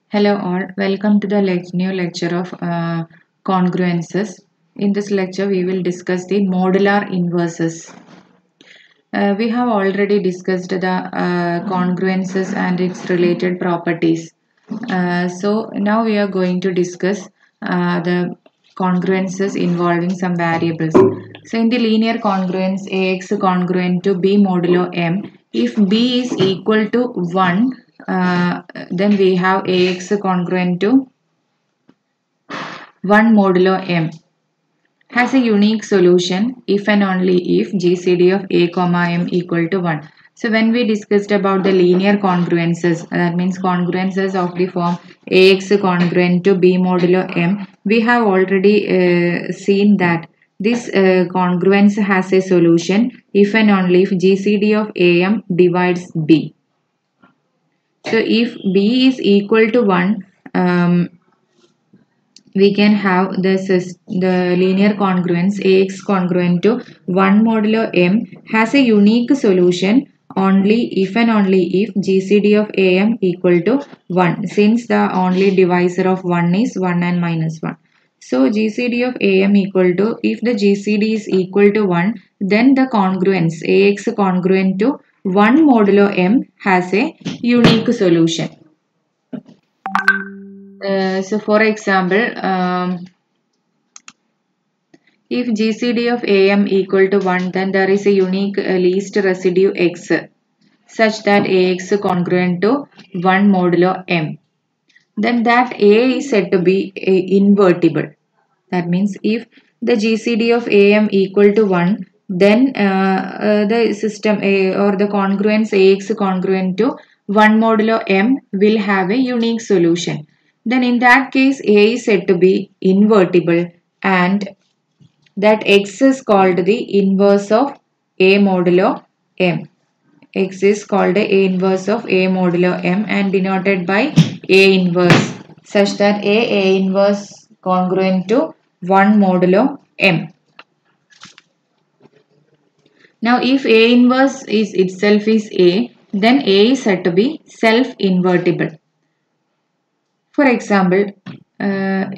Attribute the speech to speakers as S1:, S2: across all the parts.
S1: Hello all, welcome to the new lecture of congruences. In this lecture, we will discuss the modular inverses. We have already discussed the congruences and its related properties. So now we are going to discuss the congruences involving some variables. So in the linear congruence, Ax congruent to B modulo M, if B is equal to 1, then we have Ax congruent to 1 modulo M has a unique solution if and only if GCD of A comma M equal to 1. So when we discussed about the linear congruences, that means congruences of the form Ax congruent to B modulo M, we have already seen that this congruence has a solution if and only if GCD of AM divides B. So if B is equal to 1, we can have the linear congruence Ax congruent to 1 modulo M has a unique solution only if and only if GCD of AM equal to 1, since the only divisor of 1 is 1 and minus 1. So GCD of AM equal to, if the GCD is equal to 1, then the congruence Ax congruent to 1 modulo M has a unique solution. So for example, if GCD of AM equal to 1, then there is a unique least residue X such that Ax congruent to 1 modulo M. Then that A is said to be invertible. That means if the GCD of AM equal to 1, then the system or the congruence Ax congruent to 1 modulo M will have a unique solution. Then in that case A is said to be invertible and that X is called the inverse of A modulo M. X is called the A inverse of A modulo M and denoted by A inverse such that A inverse congruent to 1 modulo M. Now if A inverse is itself is A, then A is said to be self-invertible. For example,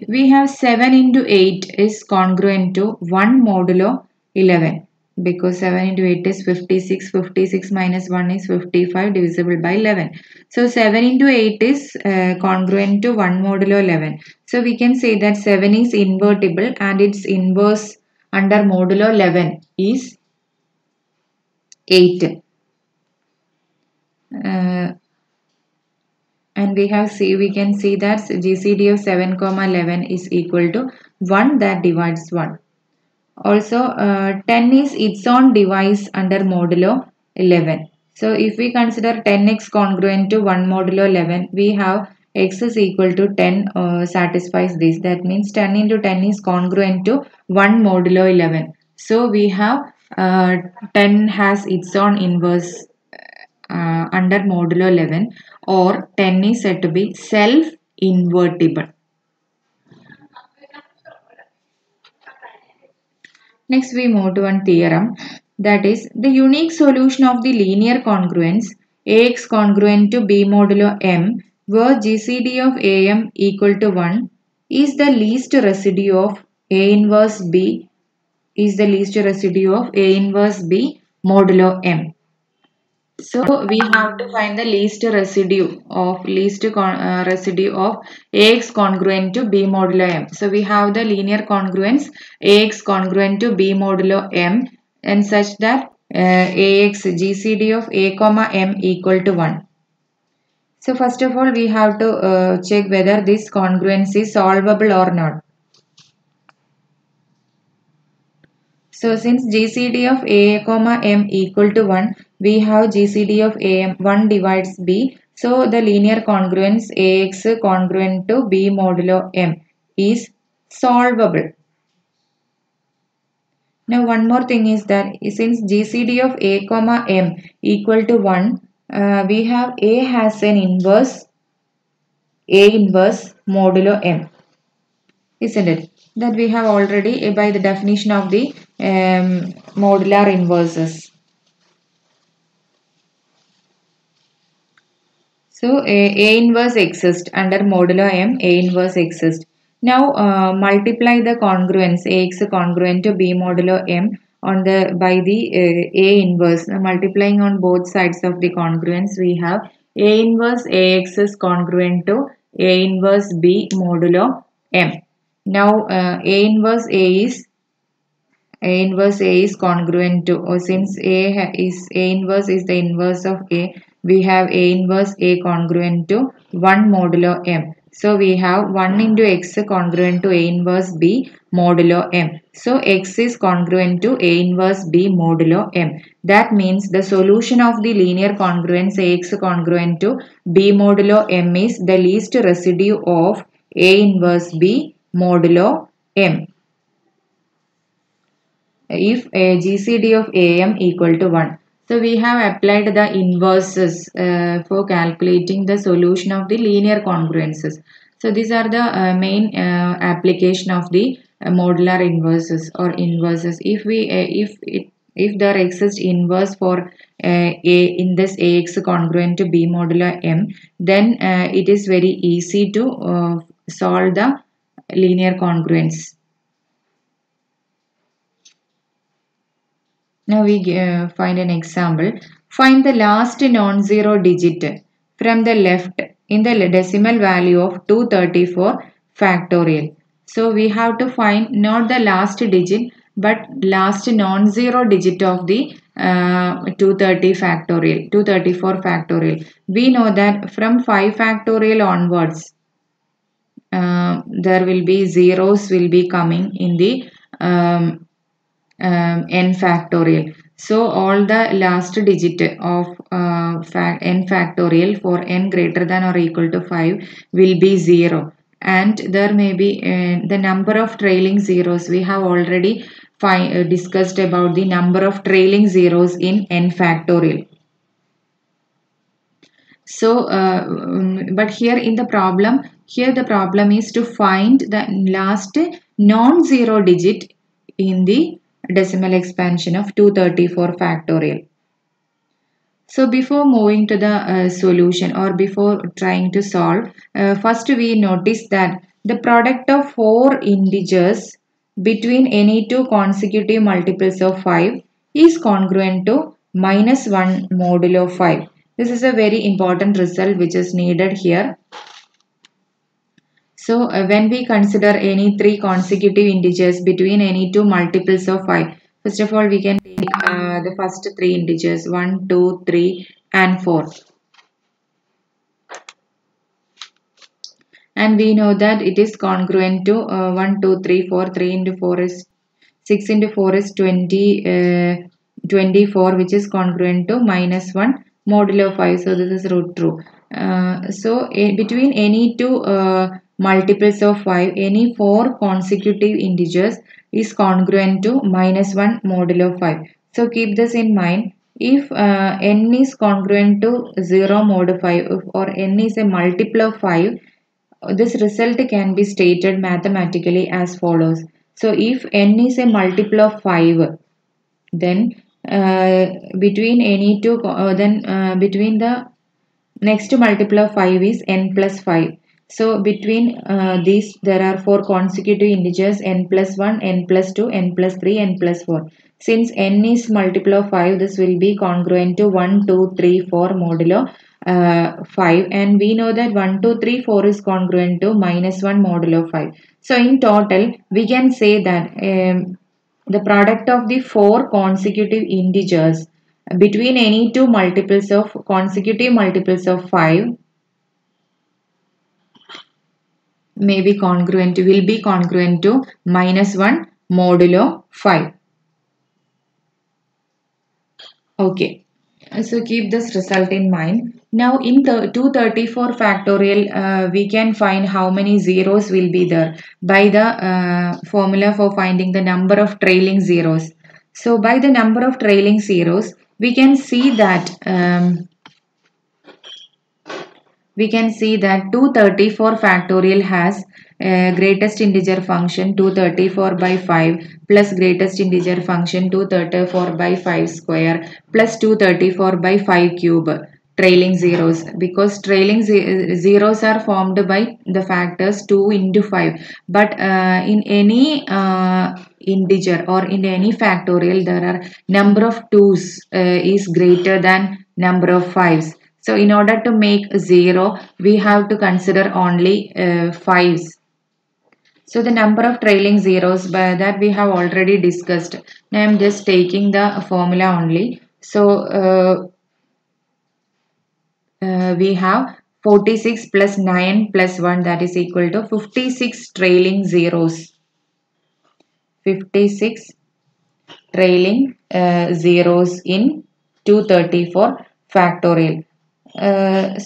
S1: we have 7 into 8 is congruent to 1 modulo 11 because 7 into 8 is 56, 56 minus 1 is 55 divisible by 11. So 7 into 8 is congruent to 1 modulo 11. So we can say that 7 is invertible and its inverse under modulo 11 is 8. And we can see that GCD of 7 comma 11 is equal to 1 that divides 1. Also 10 is its own device under modulo 11. So if we consider 10x congruent to 1 modulo 11, we have x is equal to 10 satisfies this. That means 10 into 10 is congruent to 1 modulo 11. So we have 10 has its own inverse under modulo 11, or 10 is said to be self-invertible. Next we move to one theorem, that is the unique solution of the linear congruence Ax congruent to B modulo M where GCD of AM equal to 1 is the least residue of A inverse B modulo M. So we have to find the least residue of Ax congruent to B modulo M. So we have the linear congruence Ax congruent to B modulo M and such that Ax GCD of A comma M equal to 1. So first of all we have to check whether this congruence is solvable or not. So since GCD of A comma M equal to 1, we have GCD of AM 1 divides B. So the linear congruence Ax congruent to B modulo M is solvable. Now one more thing is that since GCD of A comma M equal to 1, we have A has an inverse modulo M, isn't it? That we have already by the definition of the modular inverses. So A inverse exists under modulo M. A inverse exists. Now multiply the congruence Ax congruent to B modulo M on the by the A inverse. Multiplying on both sides of the congruence, we have A inverse Ax is congruent to A inverse B modulo M. Now A inverse A is congruent to, or since A inverse is the inverse of A, we have A inverse A congruent to 1 modulo M. So we have 1 into X congruent to A inverse B modulo M. So X is congruent to A inverse B modulo M. That means the solution of the linear congruence Ax congruent to B modulo M is the least residue of A inverse B modulo M if a GCD of AM equal to 1. So we have applied the inverses for calculating the solution of the linear congruences. So these are the main application of the modular inverses or inverses. If there exists inverse for A in this Ax congruent to B modular M, then it is very easy to solve the linear congruence. Now we find an example. Find the last non-zero digit from the left in the decimal value of 234 factorial. So we have to find not the last digit but last non-zero digit of the 234 factorial. We know that from 5 factorial onwards, there will be zeros will be coming in the n factorial. So all the last digit of n factorial for n greater than or equal to 5 will be 0, and there may be the number of trailing zeros. We have already discussed about the number of trailing zeros in n factorial. So but here the problem is to find the last non-zero digit in the decimal expansion of 234 factorial. So before moving to the solution or before trying to solve, first we notice that the product of 4 integers between any two consecutive multiples of 5 is congruent to -1 modulo 5. This is a very important result which is needed here. So when we consider any three consecutive integers between any two multiples of 5, first of all we can take the first three integers 1, 2, 3 and 4. And we know that it is congruent to 1, 2, 3, 4. 3 into 4 is 6 into 4 is 24, which is congruent to -1 modulo 5. So this is root true. So between any two multiples of 5, any 4 consecutive integers is congruent to -1 modulo 5. So keep this in mind. If n is congruent to 0 mod 5 or n is a multiple of 5, this result can be stated mathematically as follows. So if n is a multiple of 5, then between any two between the next multiple of 5 is n plus 5. So between these there are 4 consecutive integers n plus 1, n plus 2, n plus 3, n plus 4. Since n is multiple of 5, this will be congruent to 1, 2, 3, 4 modulo 5, and we know that 1, 2, 3, 4 is congruent to -1 modulo 5. So in total we can say that the product of the 4 consecutive integers between any two multiples of consecutive multiples of 5 will be congruent to -1 modulo 5. Okay. So keep this result in mind. Now in the 234 factorial, we can find how many zeros will be there by the formula for finding the number of trailing zeros. So by the number of trailing zeros, we can see that 234 factorial has greatest integer function 234 by 5 plus greatest integer function 234 by 5 square plus 234 by 5 cube. trailing zeros, because trailing zeros are formed by the factors 2 into 5, but in any integer or in any factorial there are number of 2's is greater than number of 5's. So in order to make 0 we have to consider only 5's. So the number of trailing zeros by that we have already discussed. Now I am just taking the formula only. So we have 46 plus 9 plus 1, that is equal to 56 trailing zeros. 56 trailing zeros in 234 factorial.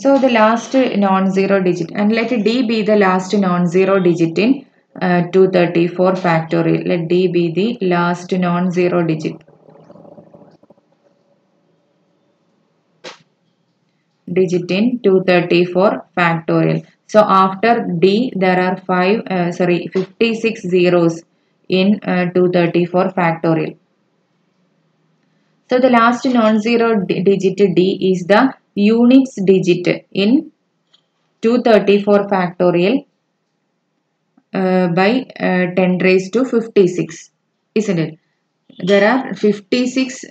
S1: So the last non-zero digit, and let D be the last non-zero digit in 234 factorial. Let D be the last non-zero digit. Digit in 234 factorial. So after D there are 56 zeros in 234 factorial. So the last non-zero digit D is the units digit in 234 factorial by 10 raised to 56, isn't it? There are 56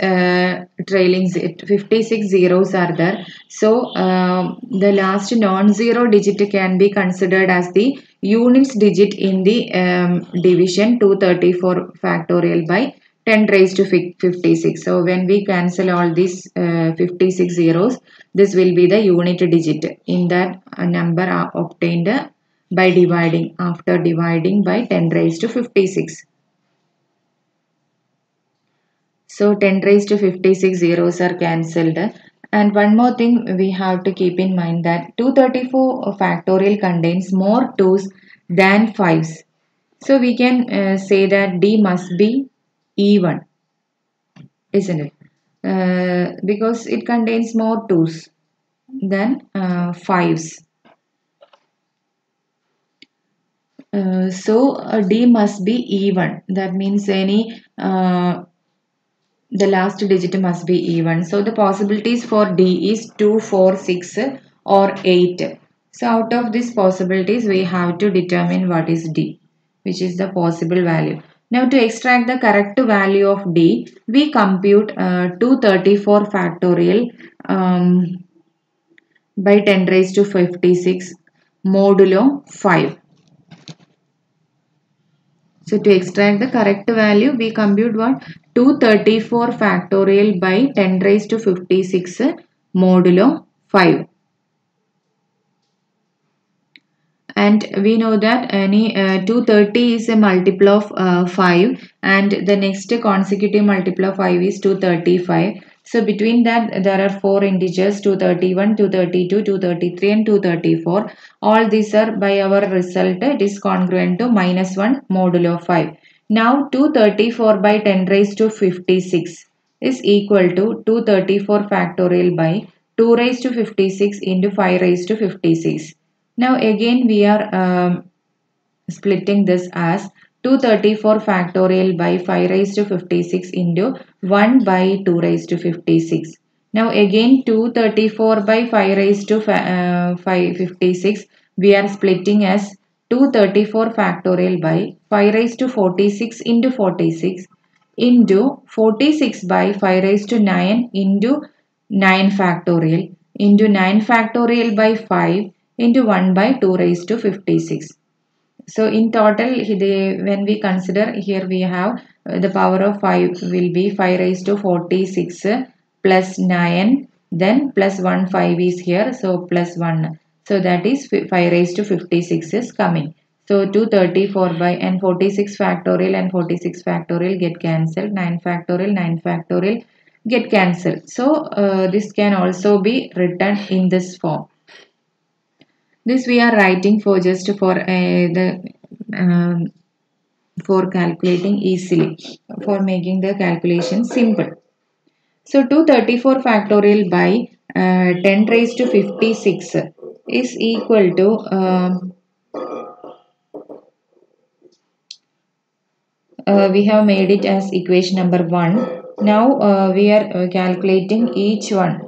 S1: 56 zeros are there. So the last non-zero digit can be considered as the units digit in the division 234 factorial by 10 raised to 56. So when we cancel all these 56 zeros, this will be the unit digit in that number are obtained by dividing, after dividing by 10 raised to 56. So 10 raised to 56 zeros are cancelled. And one more thing we have to keep in mind, that 234 factorial contains more 2's than 5's. So we can say that D must be even, isn't it? Because it contains more 2's than 5's. So D must be even. That means the last digit must be even. So the possibilities for D is 2, 4, 6 or 8. So out of these possibilities we have to determine what is D, which is the possible value. Now to extract the correct value of D, we compute 234 factorial by 10 raised to 56 modulo 5. So to extract the correct value, we compute what? 234 factorial by 10 raised to 56 modulo 5. And we know that any 230 is a multiple of 5, and the next consecutive multiple of 5 is 235. So between that there are 4 integers, 231, 232, 233 and 234. All these are, by our result, it is congruent to -1 modulo 5. Now 234 by 10 raised to 56 is equal to 234 factorial by 2 raised to 56 into 5 raised to 56. Now again we are splitting this as 234 factorial by 5 raised to 56 into 1 by 2 raised to 56. Now again 234 by 5 raised to 556 we are splitting as 234 factorial by 5 raised to 46 into 46 into 46 by 5 raised to 9 into 9 factorial into 9 factorial by 5 into 1 by 2 raised to 56. So in total, when we consider here, we have the power of 5 will be 5 raised to 46 plus 9, then plus 1 5 is here, so plus 1. So that is 5 raised to 56 is coming. So 234 by and 46 factorial and 46 factorial get cancelled, 9 factorial get cancelled. So this can also be written in this form. This we are writing for just for for calculating easily, for making the calculation simple. So 234 factorial by 10 raised to 56 is equal to we have made it as equation number 1. Now we are calculating each one.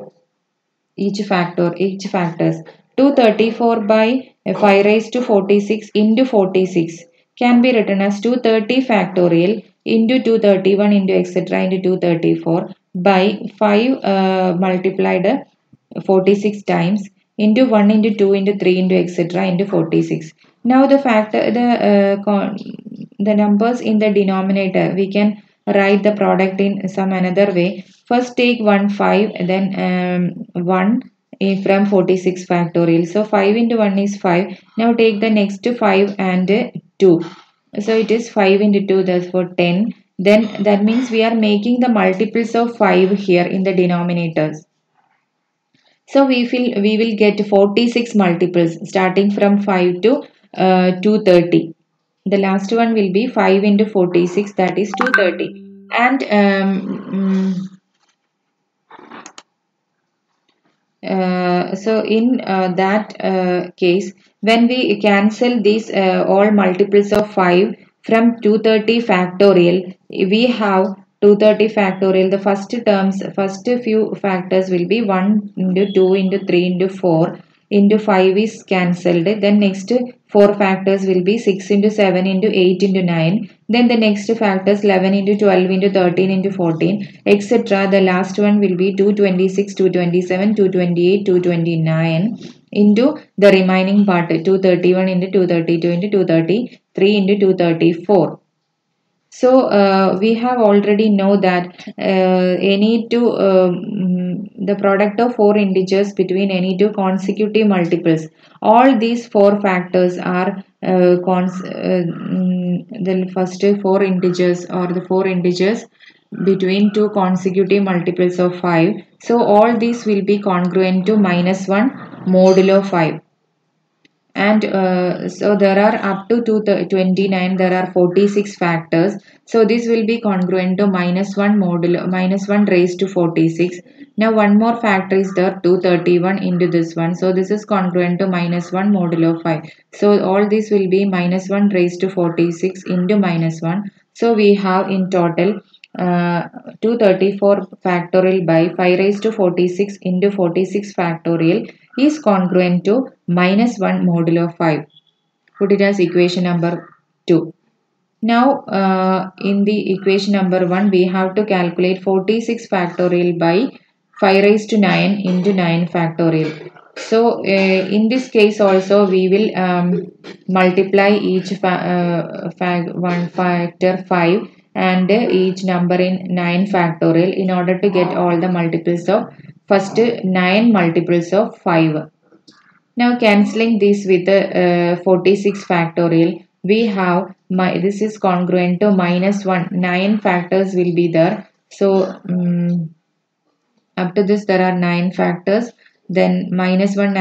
S1: each factors. 234 by 5 raised to 46 into 46 can be written as 230 factorial into 231 into etc. into 234 by 5 multiplied 46 times into 1 into 2 into 3 into etc. into 46. Now the numbers in the denominator we can write the product in some another way. First take 1 5 then 1 from 46 factorial. So 5 into 1 is 5. Now take the next 5 and 2. So it is 5 into 2, therefore 10. Then that means we are making the multiples of 5 here in the denominators. So we will get 46 multiples starting from 5 to 230. The last one will be 5 into 46, that is 230. And so in that case, when we cancel these all multiples of 5 from 230 factorial, we have 230 factorial. The first few factors will be 1 into 2 into 3 into 4 into 5 is cancelled. Then next 4 factors will be 6 into 7 into 8 into 9. Then the next factors 11 into 12 into 13 into 14 etc. The last one will be 226, 227, 228, 229 into the remaining part 231 into 232 into 233 into 234. So we have already know that any two the product of four integers between any two consecutive multiples. All these four factors are the first four integers or the four integers between two consecutive multiples of 5. So all these will be congruent to -1 modulo 5. And so there are up to 229, there are 46 factors. So this will be congruent to -1 modulo -1 raised to 46. Now one more factor is there, 231 into this one. So this is congruent to -1 modulo 5. So all this will be -1 raised to 46 into -1. So we have in total 234 factorial by 5 raised to 46 into 46 factorial is congruent to -1 modulo 5. Put it as equation number 2. Now in the equation number 1 we have to calculate 46 factorial by 5 raised to 9 into 9 factorial. So in this case also we will multiply each one factor 5 and each number in 9 factorial in order to get all the multiples of first 9 multiples of 5. Now cancelling this with 46 factorial, we have this is congruent to -1. 9 factors will be there. So up to this there are 9 factors. Then -1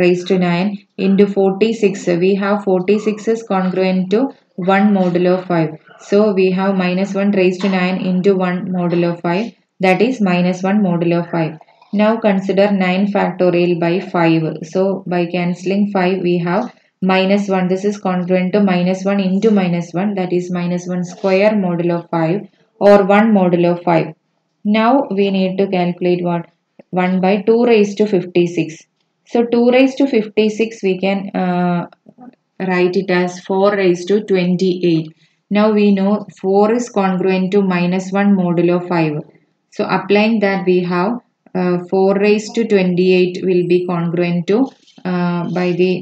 S1: raised to 9 into 46. We have 46 is congruent to 1 modulo 5. So we have -1 raised to 9 into 1 modulo 5. That is -1 modulo 5. Now consider 9 factorial by 5. So by cancelling 5 we have -1. This is congruent to -1 into -1, that is -1 square modulo 5 or 1 modulo 5. Now we need to calculate what? 1 by 2 raised to 56. So 2 raised to 56 we can write it as 4 raised to 28. Now we know 4 is congruent to -1 modulo 5. So applying that we have 4 raised to 28 will be congruent to by the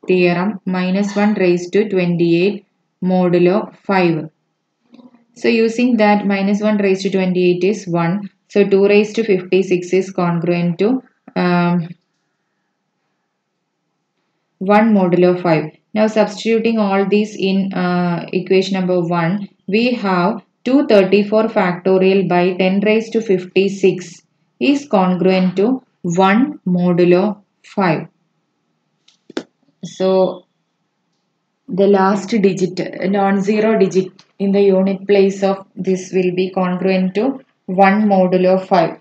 S1: theorem -1 raised to 28 modulo 5. So using that -1 raised to 28 is 1. So 2 raised to 56 is congruent to 1 modulo 5. Now substituting all these in equation number 1, we have 234 factorial by 10 raised to 56 is congruent to 1 modulo 5. So the last digit, non-zero digit in the unit place of this will be congruent to 1 modulo 5.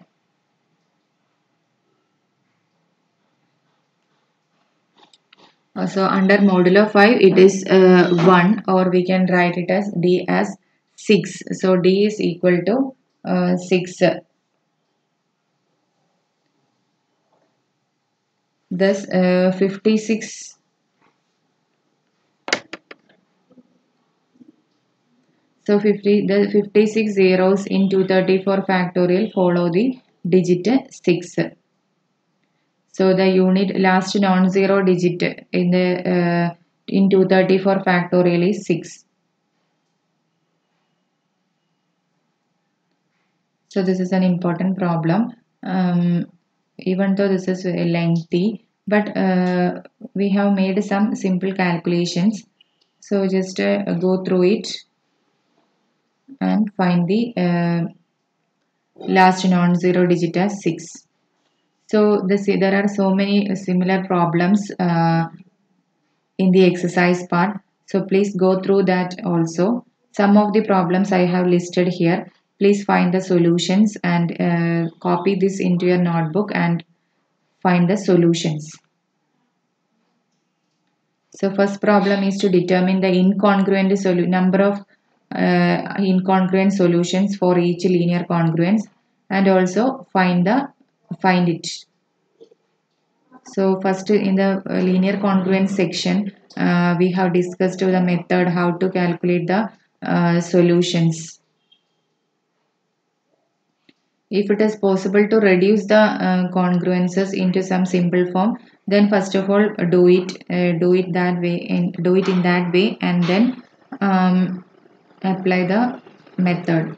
S1: So under modulo 5 it is 1, or we can write it as d as 6. So d is equal to 6. Thus 56. So the 56 zeros in 234 factorial follow the digit 6. So the unit last non-zero digit in the in 234 factorial is 6. So this is an important problem. Even though this is lengthy, but we have made some simple calculations. So just go through it and find the last non-zero digit as 6. So there are so many similar problems in the exercise part. So please go through that also. Some of the problems I have listed here. Please find the solutions and copy this into your notebook and find the solutions. So first problem is to determine the number of incongruent solutions for each linear congruence, and also find it. So first in the linear congruence section, we have discussed the method how to calculate the solutions. If it is possible to reduce the congruences into some simple form, then first of all do it that way, and do it in that way, and then apply the method.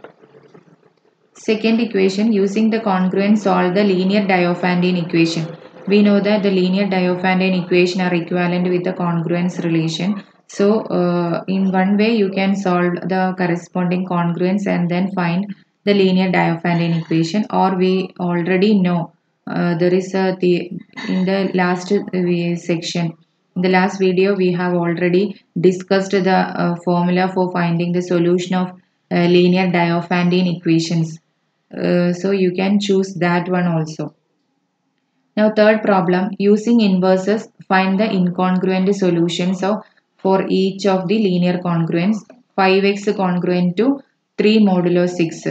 S1: Second equation, using the congruence solve the linear Diophantine equation. We know that the linear Diophantine equation are equivalent with the congruence relation. So in one way you can solve the corresponding congruence and then find the linear Diophantine equation, or we already know there is in the last section, in the last video we have already discussed the formula for finding the solution of linear Diophantine equations. So you can choose that one also. Now third problem, using inverses find the incongruent solutions for each of the linear congruence. 5x congruent to 3 modulo 6.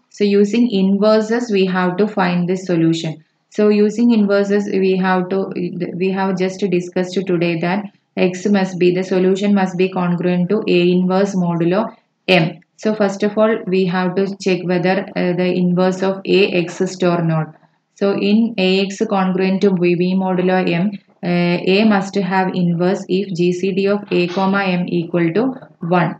S1: So using inverses we have to find this solution. So using inverses we have just discussed today that the solution must be congruent to A inverse modulo M. So first of all we have to check whether the inverse of A exists or not. So in AX congruent to B modulo M, A must have inverse if GCD of A comma M equal to 1.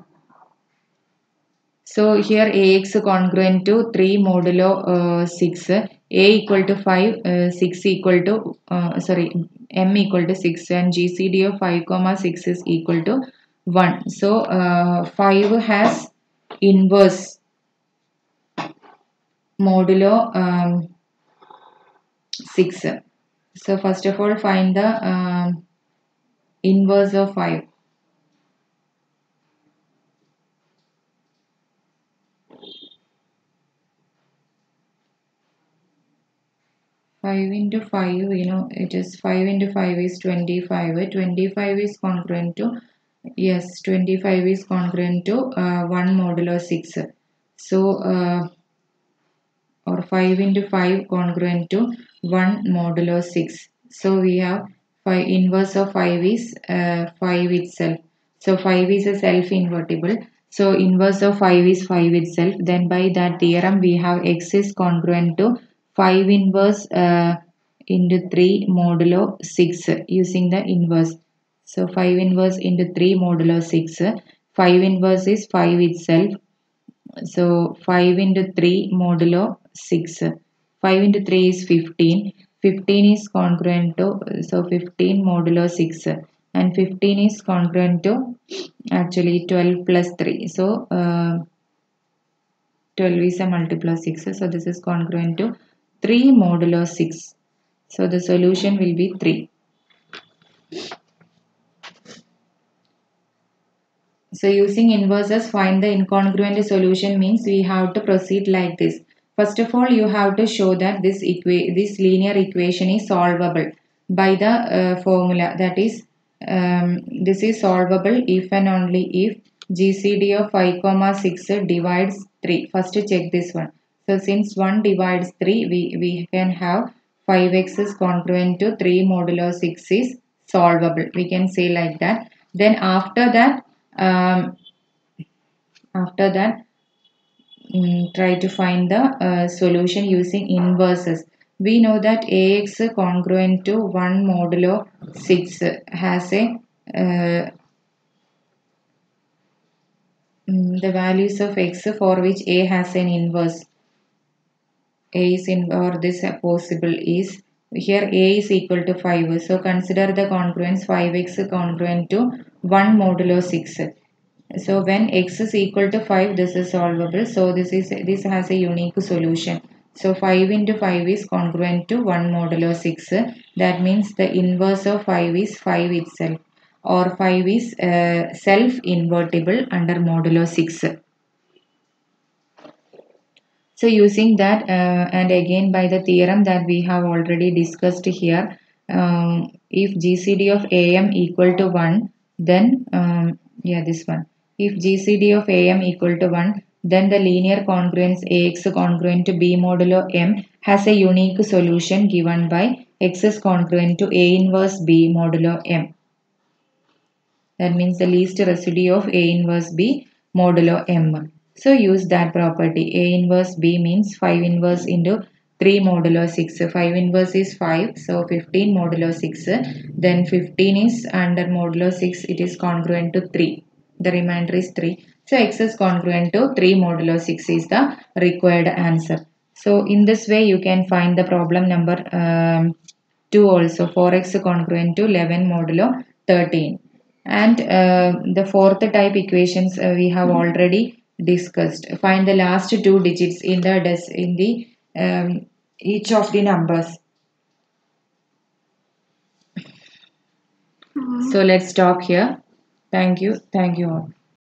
S1: So here AX congruent to 3 modulo 6, A equal to 5, 6 equal to, M equal to 6, and GCD of 5 comma 6 is equal to 1. So 5 has inverse modulo 6. So first of all find the inverse of 5. Five into 5, it is 5 into 5 is 25. 25 is congruent to, yes, 25 is congruent to 1 modulo 6. So or 5 into 5 congruent to 1 modulo 6. So we have inverse of 5 is 5 itself. So 5 is a self-invertible. So inverse of 5 is 5 itself. Then by that theorem we have x is congruent to 5 inverse into 3 modulo 6 using the inverse. So 5 inverse into 3 modulo 6. 5 inverse is 5 itself. So 5 into 3 modulo 6. 5 into 3 is 15. 15 is congruent to, so 15 modulo 6. And 15 is congruent to actually 12 plus 3. So 12 is a multiple of 6. So this is congruent to 3 modulo 6. So the solution will be 3. So using inverses find the incongruent solution means we have to proceed like this. First of all, you have to show that this linear equation is solvable by the formula, that is this is solvable if and only if GCD of 5 comma 6 divides 3. First check this one. So since 1 divides 3, we can have 5x is congruent to 3 modulo 6 is solvable. We can say like that. Then after that, um, try to find the solution using inverses. We know that ax congruent to 1 modulo 6 has a the values of x for which a has an inverse. A is in or this possible is here a is equal to 5. So consider the congruence 5x congruent to 1 modulo 6. So when x is equal to 5, this is solvable. So this has a unique solution. So 5 into 5 is congruent to 1 modulo 6. That means the inverse of 5 is 5 itself, or 5 is self-invertible under modulo 6. So using that and again by the theorem that we have already discussed here, if GCD of AM equal to 1, then this one. If GCD of AM equal to 1, then the linear congruence AX congruent to B modulo M has a unique solution given by X is congruent to A inverse B modulo M. That means the least residue of A inverse B modulo M. So use that property. A inverse B means 5 inverse into 3 modulo 6. 5 inverse is 5. So 15 modulo 6. Then 15 is under modulo 6. It is congruent to 3. The remainder is 3. So x is congruent to 3 modulo 6 is the required answer. So in this way you can find the problem number 2 also. 4x congruent to 11 modulo 13. And the fourth type equations we have already discussed. Find the last two digits in the each of the numbers. So let's stop here. Thank you all.